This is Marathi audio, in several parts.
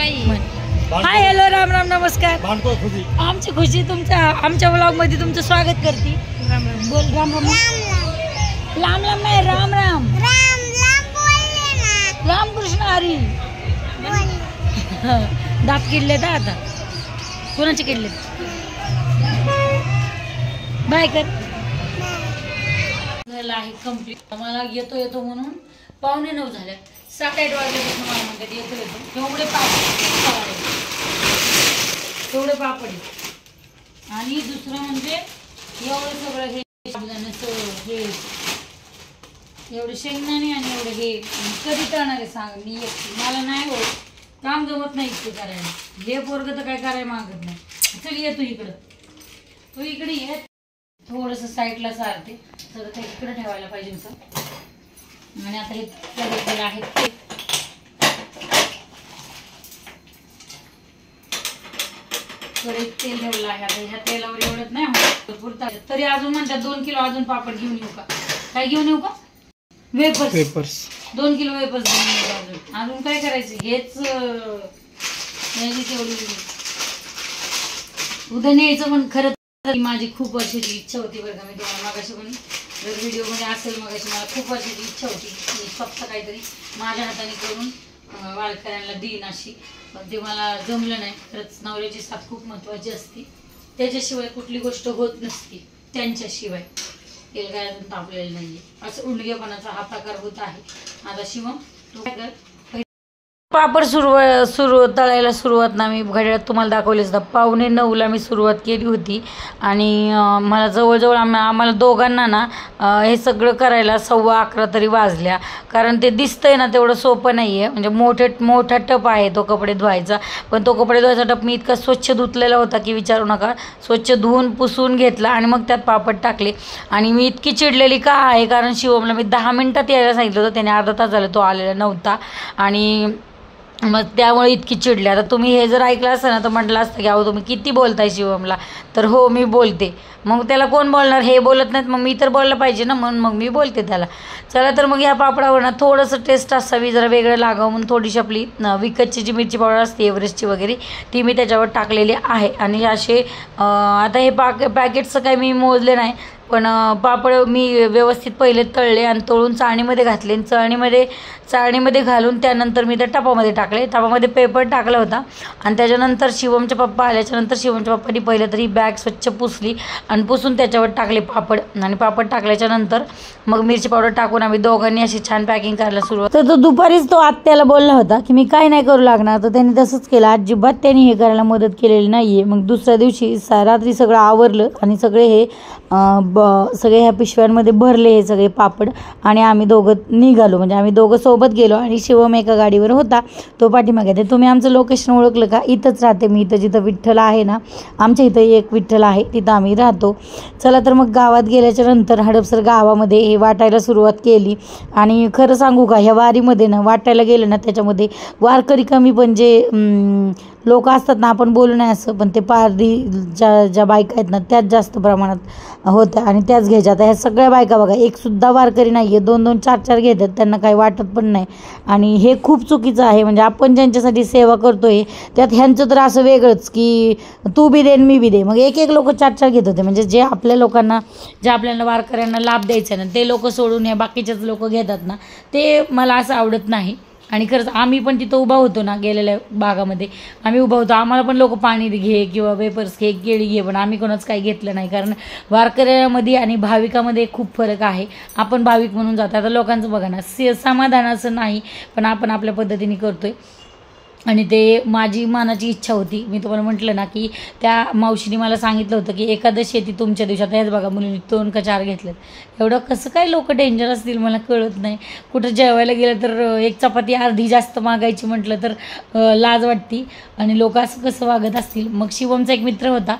हाय हॅलो राम राम नमस्कार. आमची खुशी आमच्या व्लॉग मध्ये तुमचं स्वागत करते. राम राम बोल. राम राम लांब लांब नाही राम राम रामकृष्ण हरी. दात किडले तर आता कोणाचे किडले बाय कर आहे कम्प्लीट. मला येतो म्हणून 8:45 झाल्या. 7-8 वाजल्यापासून मला म्हणतात येतो तेवढे पापड आणि दुसरं म्हणजे एवढं सगळं हे एवढे शेंगदाणे आणि एवढे हे कधी करणार आहे सांग. मी एकटी मला नाही होत काम जमत नाही इतकं करायला. हे पोरगं तर काय करायला मागत नाही. चल येतो इकडं. तू इकडे ये थोडंसं साईडला सारते तर ते इकडे ठेवायला पाहिजे होतं. आणि आता हे तळलेले आहेत ते कढईत तेल ठेवलं आहे. आता ह्या तेलावर एवढत नाही भरपूर तरी अजून म्हणतात 2 किलो अजून पापड घेऊन येऊ का. काय घेऊन येऊ का. वेपर्स 2 किलो वेपर्स घेऊन येऊ. अजून काय करायचं हेच तेवढी उद्या न्यायचं. पण खरं माझी खूप वर्षाची इच्छा होती बरं का. मी तुम्हाला मागाशी पण जर व्हिडिओ मध्ये असेल मगाशी मला खूप वर्षाची इच्छा होती की फक्त काहीतरी माझ्या हाताने करून वारकऱ्यांना देईन अशी. पण ते मला जमलं नाही. खरंच नवऱ्याची साथ खूप महत्वाची असते. त्याच्याशिवाय कुठली गोष्ट होत नसते. त्यांच्याशिवाय तेल काय अजून तापलेलं नाहीये. असं उंडगेपणाचा हा प्रकार होत आहे. आता शिवम तू काय कर. पापड तळायला सुरुवात ना मी घड्याळात तुम्हाला दाखवलीच ना 8:45ला मी सुरुवात केली होती. आणि मला जवळजवळ आम्हाला दोघांना ना हे सगळं करायला 11:15 तरी वाजल्या. कारण ते दिसतंय ना तेवढं सोपं नाही आहे. म्हणजे मोठा टप आहे तो कपडे धुवायचा. पण तो कपडे धुवायचा टप मी इतका स्वच्छ धुतलेला होता की विचारू नका. स्वच्छ धुवून पुसून घेतला आणि मग त्यात पापड टाकले. आणि मी इतकी चिडलेली का आहे कारण शिवमला मी 10 मिनिटात यायला सांगितलं होतं. त्याने अर्धा तास झालं तो आलेला नव्हता. आणि मग त्यामुळे इतकी चिडली. आता तुम्ही हे जर ऐकलं असतं ना तर म्हटलं असतं की अहो तुम्ही किती बोलताय शिवमला. तर हो मी बोलते. मग त्याला कोण बोलणार. हे बोलत नाहीत मग मी तर बोललं पाहिजे ना. म्हणून मग मी बोलते त्याला. चला तर मग ह्या पापडावर ना थोडंसं टेस्ट असावी जरा वेगळं लागावं म्हणून थोडीशी आपली विकतची जी मिरची पावडर असते एव्हरेस्टची वगैरे ती मी त्याच्यावर टाकलेली आहे. आणि असे आता हे पॅकेटचं काही मी मोजले नाही. पण पापड मी व्यवस्थित पहिले तळले आणि तळून चाळणीमध्ये घातले. चाळणीमध्ये घालून त्यानंतर मी त्या टपामध्ये टाकले. टपामध्ये पेपर टाकला होता. आणि त्याच्यानंतर शिवमचे पप्पा आल्याच्यानंतर शिवमच्या पप्पांनी पहिलं तरी बॅग स्वच्छ पुसली आणि पुसून त्याच्यावर टाकले पापड. आणि पापड टाकल्याच्यानंतर मग मिरची पावडर टाकून आम्ही दोघांनी अशी छान पॅकिंग करायला सुरुवात. तर तो दुपारीच तो आत्याला बोलला होता की मी काय नाही करू लागणार. तर त्यांनी तसंच केलं. अजिबात त्यांनी हे करायला मदत केलेली नाही आहे. मग दुसऱ्या दिवशी रात्री सगळं आवरलं आणि सगळे हे सगळे ह्या पिशव्यांमध्ये भरले हे सगळे पापड. आणि आम्ही दोघं निघालो. म्हणजे आम्ही दोघं सोबत गेलो आणि शिवम एका गाडीवर होता तो पाठीमागे. ते तुम्ही आमचं लोकेशन ओळखलं का. इथंच राहते मी. इथं जिथं विठ्ठल आहे ना आमच्या इथं एक विठ्ठल आहे तिथं आम्ही राहतो. चला तर मग गावात गेल्याच्या नंतर हडपसर गावामध्ये हे वाटायला सुरुवात केली. आणि खरं सांगू का ह्या वारीमध्ये ना वाटायला गेलं ना त्याच्यामध्ये वारकरी कमी पण जे लोक असतात ना आपण बोलू नाही असं पण ते पारधी ज्या बायका आहेत ना त्याच जास्त प्रमाणात होत्या आणि त्याच घ्यायच्या. आता ह्या सगळ्या बायका बघा एकसुद्धा वारकरी नाही आहे. 2-2 4-4 घेतात. त्यांना काही वाटत पण नाही. आणि हे खूप चुकीचं आहे. म्हणजे आपण ज्यांच्यासाठी सेवा करतोय त्यात ह्यांचं तर असं वेगळंच की तू बी दे मी बी दे. मग एक लोक 4-4 घेत होते. म्हणजे जे आपल्या लोकांना जे आपल्याला वारकऱ्यांना लाभ द्यायचा ना ते लोक सोडून या बाकीचेच लोक घेतात ना ते मला असं आवडत नाही. आणि खरंच आम्ही पण तिथं उभा होतो ना गेलेल्या भागामध्ये आम्ही उभा होतो. आम्हाला पण लोक पाणी घे किंवा वेपर्स घे केळी घे पण आम्ही कोणाच काही घेतलं नाही. कारण वारकऱ्यामध्ये आणि भाविकामध्ये खूप फरक आहे. आपण भाविक म्हणून जातो. आता लोकांचं बघा ना समाधानाचं नाही पण आपण आपल्या पद्धतीने करतोय. आणि ते माझी मनाची इच्छा होती. मी तुम्हाला म्हटलं ना की त्या मावशीने मला सांगितलं होतं की एकादशी येते तुमच्या दिवसात. हेच बघा मुलींनी 2 का 4 घेतलेत. एवढं कसं काय लोक डेंजर असतील मला कळत नाही. कुठं जेवायला गेलं तर एक चपाती अर्धी जास्त मागायची म्हटलं तर लाज वाटती. आणि लोक असं कसं वागत असतील. मग शिवमचा एक मित्र होता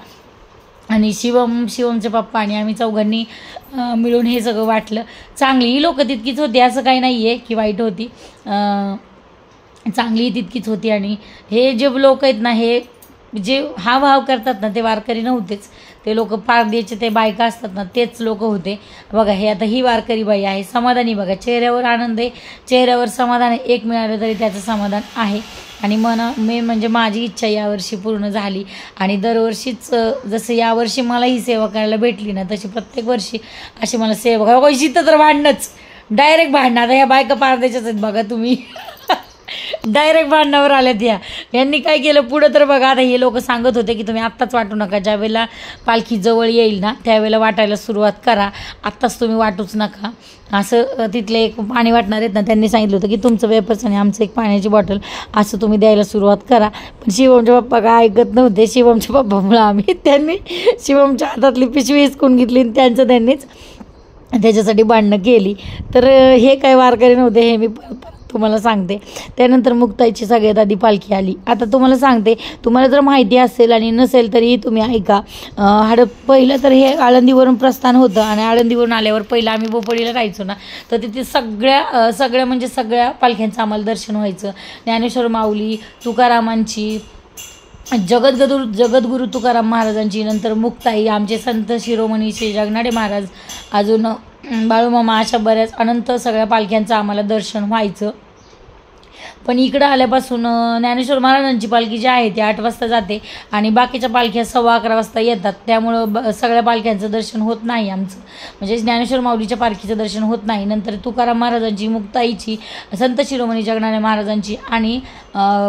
आणि शिवमचे पप्पा आणि आम्ही चौघांनी मिळून हे सगळं वाटलं. चांगली ही लोक तितकीच होती असं काही नाही आहे की वाईट होती. चांगली तितकीच होती. आणि हे जे लोक आहेत ना हे जे हावभाव करतात ना ते वारकरी नव्हतेच. ते लोक पारदेचे ते बायका असतात ना, तेच लोक होते बघा. हे आता ही वारकरी बाई आहे, समाधानी बघा, चेहऱ्यावर आनंद आहे, चेहऱ्यावर समाधान आहे. एक मिळालं तरी त्याचं समाधान आहे. आणि मेन म्हणजे माझी इच्छा यावर्षी पूर्ण झाली. आणि दरवर्षीच जसं यावर्षी मला ही सेवा करायला भेटली ना, तशी प्रत्येक वर्षी अशी मला सेवा इथं तर भांडणंच, डायरेक्ट भांडणं. आता ह्या बायका पारदेच्याच आहेत बघा तुम्ही. डायरेक्ट भांडणावर आल्यात यांनी काय केलं पुढं तर बघा. आता हे लोक सांगत होते की तुम्ही आत्ताच वाटू नका, ज्यावेळेला पालखी जवळ येईल ना त्यावेळेला वाटायला सुरुवात करा, आत्ताच तुम्ही वाटूच नका. असं तिथले एक पाणी वाटणार आहेत ना, त्यांनी सांगितलं होतं की तुमचं वेपर्स आणि आमचं एक पाण्याची बॉटल असं तुम्ही द्यायला सुरुवात करा. पण शिवमचे पप्पा काय ऐकत नव्हते. शिवमच्या पप्पामुळं त्यांनी शिवमच्या हातातली पिशवी हिसकून घेतली आणि त्यांनीच त्याच्यासाठी भांडणं केली. तर हे काय वारकरी नव्हते, हे मी तुम्हाला सांगते. त्यानंतर मुक्ताईची सगळ्यात आधी पालखी आली. आता तुम्हाला सांगते, तुम्हाला जर माहिती असेल आणि नसेल तरी तुम्ही ऐका. पहिलं तर हे आळंदीवरून प्रस्थान होतं आणि आळंदीवरून आल्यावर पहिलं आम्ही बोपडीला राहायचो ना, तर तिथे सगळ्या म्हणजे सगळ्या पालख्यांचं आम्हाला दर्शन व्हायचं. ज्ञानेश्वर माऊली, तुकारामांची, जगद्गुरू तुकाराम महाराजांची, नंतर मुक्ताई, आमचे संत शिरोमणी श्री जगनाडे महाराज, अजून बाळूमामा, अशा बऱ्याच अनंत सगळ्या पालख्यांचं आम्हाला दर्शन व्हायचं. पण इकडं आल्यापासून ज्ञानेश्वर महाराजांची पालखी जी आहे ती 8 वाजता जाते आणि बाकीच्या पालख्या 11:15 वाजता येतात. त्यामुळं सगळ्या पालख्यांचं दर्शन होत नाही आमचं, म्हणजे ज्ञानेश्वर माऊलीच्या पालखीचं दर्शन होत नाही. नंतर तुकाराम महाराजांची, मुक्ताईची, संत शिरोमणी जगनाडे महाराजांची आणि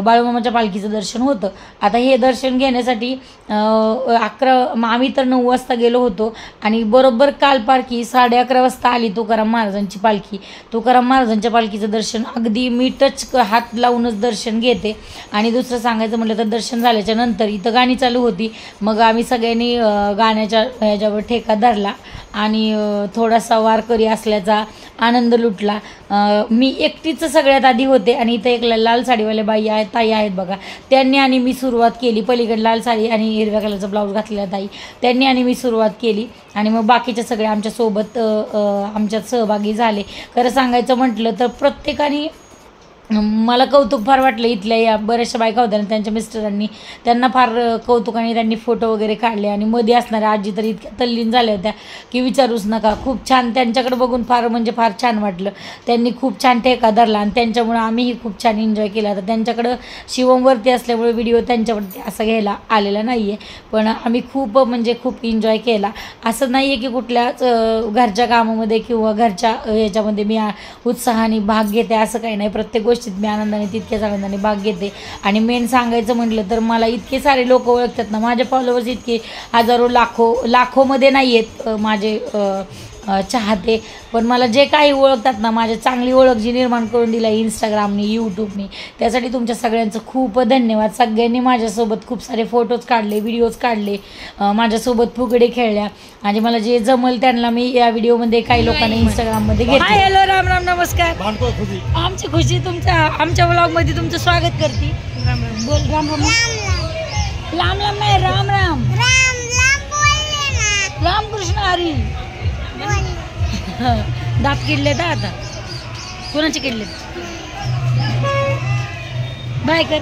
बाळूमामाच्या पालखीचं दर्शन होतं. आता हे दर्शन घेण्यासाठी आम्ही तर 9 वाजता गेलो होतो आणि बरोबर काल पालखी 11:30 वाजता आली तुकाराम महाराजांची पालखी. तुकाराम महाराजांच्या पालखीचं दर्शन अगदी मी टच हात लावूनच दर्शन घेते. आणि दुसरं सांगायचं म्हटलं तर दर्शन झाल्याच्या नंतर इथं गाणी चालू होती. मग आम्ही सगळ्यांनी गाण्याच्या ह्याच्यावर ठेका धरला आणि थोडासा वारकरी असल्याचा आनंद लुटला. मी एकटीच सगळ्यात आधी होते आणि इथं एक लाल साडीवाले ताई आहेत बघा, त्यांनी आणि मी सुरुवात केली. पलीकडे लाल साडी आणि हिरव्या कलरचा ब्लाऊज घातलेला ताई, त्यांनी आणि मी सुरुवात केली आणि मग बाकीचे सगळे आमच्यासोबत आमच्यात सहभागी झाले. खरं सांगायचं म्हटलं तर प्रत्येकाने मला कौतुक फार वाटलं. इथल्या या बऱ्याचशा बायका होत्या ना, त्यांच्या मिस्टरांनी त्यांना फार कौतुकाने त्यांनी फोटो वगैरे काढले आणि मध्ये असणाऱ्या आजी तर इतक्या तल्लीन झाल्या होत्या की विचारूच नका. खूप छान, त्यांच्याकडे बघून म्हणजे फार छान वाटलं. त्यांनी खूप छान ठेका धरला आणि त्यांच्यामुळं आम्हीही खूप छान एन्जॉय केला. तर त्यांच्याकडं शिवमवरती असल्यामुळे व्हिडिओ त्यांच्यावरती असं घ्यायला आलेला नाही आहे, पण आम्ही खूप एन्जॉय केला. असं नाही आहे की कुठल्याच घरच्या कामामध्ये किंवा घरच्या ह्याच्यामध्ये मी उत्साहाने भाग घेते, असं काही नाही. प्रत्येक गोष्टीत मी आनंदाने तितक्याच आनंदाने भाग घेते. आणि मेन सांगायचं म्हटलं तर मला इतके सारे लोक ओळखतात ना, माझे फॉलोअर्स इतके हजारो लाखोमध्ये नाही आहेत माझे चाहते, पण मला जे काही ओळखतात ना, माझी चांगली ओळख जी निर्माण करून दिला इंस्टाग्रामनी, यूट्यूबनी, त्यासाठी तुमच्या सगळ्यांचं खूप धन्यवाद. सगळ्यांनी माझ्यासोबत खूप सारे फोटोज काढले, व्हिडिओज काढले, माझ्यासोबत फुगडे खेळल्या आणि मला जे जमल त्यांना मी या व्हिडिओमध्ये काही लोकांनी इंस्टाग्राममध्ये घेतले. हॅलो, राम राम, नमस्कार. आमची खुशी आमच्या व्लॉगमध्ये तुमचं स्वागत करते. बोल राम राम. लांब लांब नाही, राम राम. रामकृष्ण हरी. दात किडले तर आता कोणाचे किडले? बाय कर.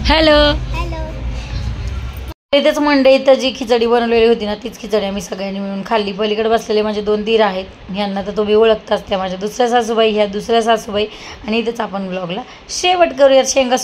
हॅलो. इथेच मंडईत तर जी खिचडी बनवलेली होती ना, तीच खिचडी आम्ही सगळ्यांनी मिळून खाल्ली. पलीकडे बसलेले माझे 2 दीर आहेत, ह्यांना तर तुम्ही ओळखताच, त्या माझ्या दुसऱ्या सासूबाई, ह्या दुसऱ्या सासूबाई. आणि इथेच आपण ब्लॉगला शेवट करूयात. शेंगा